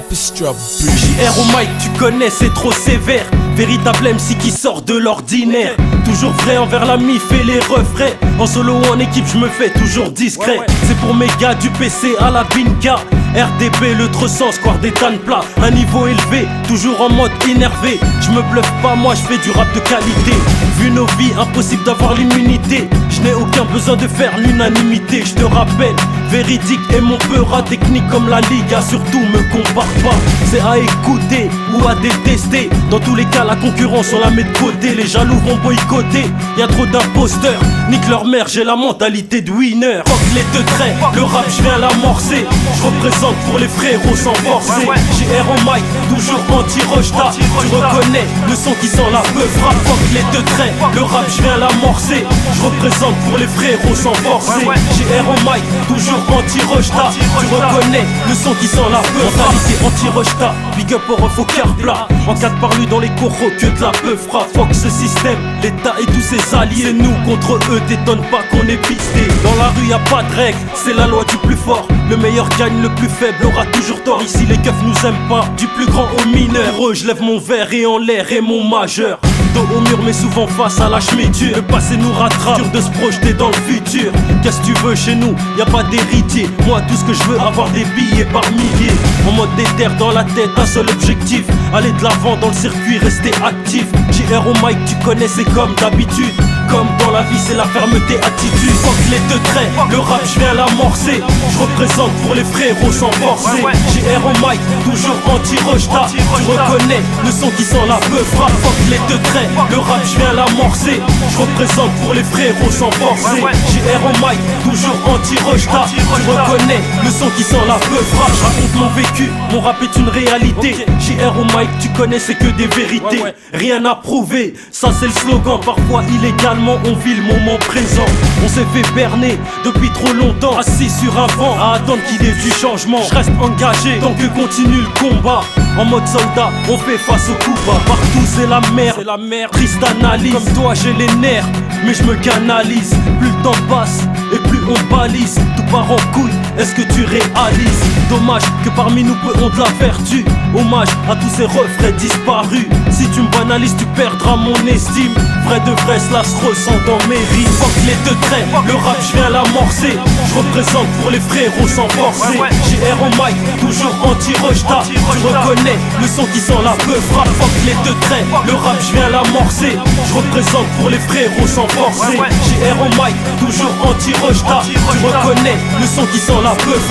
Capistra JR au mic, tu connais, c'est trop sévère. Véritable MC qui sort de l'ordinaire. Toujours vrai envers la mif et les refrains. En solo ou en équipe, je me fais toujours discret. C'est pour mes gars du PC à la Binka. RDB, le Tressan, square des tannes plats. Un niveau élevé, toujours en mode énervé. Je me bluffe pas, moi je fais du rap de qualité. Vu nos vies, impossible d'avoir l'immunité. Je n'ai aucun besoin de faire l'unanimité. Je te rappelle, véridique et mon peur technique comme la Liga. Surtout me compare pas, c'est à écouter ou à détester. Dans tous les cas, la concurrence on la met de côté. Les jaloux vont boycotter, y'a trop d'imposteurs. Nique leur mère, j'ai la mentalité de winner. Fuck les deux traits, le rap je viens l'amorcer. Je représente pour les frérots sans forcer. JR au mic, toujours anti-rojta. Tu reconnais le son qui sent la bœuf. Fuck les deux traits, le rap je viens l'amorcer. Je représente pour les frérots sans forcer. JR au mic, toujours anti-rojta. Tu reconnais le son qui sent la bœuf. Mentalité anti-rojta, big up au ref au car plat. En cas de parlu dans les coraux, que de la bœuf frappe. Fuck ce système, l'État et tous ses alliés. Nous contre eux, t'étonne pas qu'on est pisté. Dans la rue y a pas de règle, c'est la loi du plus fort. Le meilleur gagne, le plus faible aura toujours tort. Ici les keufs nous aiment pas, du plus grand au mineur. Heureux, je lève mon verre et en l'air et mon majeur. Dos au mur mais souvent face à la chemiture. Le passé nous rattrape, dur de se projeter dans le futur. Qu'est-ce que tu veux chez nous, y a pas d'héritier. Moi tout ce que je veux, avoir des billets par milliers. En mode déter dans la tête, un seul objectif. Aller de l'avant dans le circuit, rester actif. JR au mic, tu connais c'est comme d'habitude. Comme dans la vie c'est la fermeté attitude. Fuck les deux traits, le rap je viens l'amorcer. Je représente pour les frérots sans forcer. JR au mic, toujours anti-rojta. Tu reconnais le son qui sent la bœuf. Fuck les deux traits, le rap je viens l'amorcer. Je représente pour les frérots sans forcer. JR au mic, toujours anti-rojta. Tu reconnais le son qui sent la bœuf. Je raconte mon vécu, mon rap est une réalité. JR au mic, tu connais c'est que des vérités. Rien à prouver, ça c'est le slogan. Parfois illégalement on vit le moment présent. On s'est fait berner depuis trop longtemps, assis sur un banc à attendre qu'il y ait du changement. Je reste engagé tant que continue le combat. En mode soldat, on fait face au coup bas. Partout c'est la merde, triste analyse. Comme toi j'ai les nerfs, mais je me canalise. Plus le temps passe et plus on balise. Tout part en couille, est-ce que tu réalises? Dommage que parmi nous peu ont de la vertu. Hommage à tous ces refrains disparus. Si tu me banalises tu perdras mon estime. Vrai de vrai cela se ressent dans mes rimes. Fuck les deux traits, le rap je viens l'amorcer. Je représente pour les frérots sans forcer. JR au mic, toujours anti-rojta. Tu reconnais le son qui sent la bœuf. Fuck les deux traits, le rap je viens l'amorcer. Je représente pour les frérots sans forcer. JR au mic, toujours anti-rojta. Tu reconnais le son qui sent la bœuf.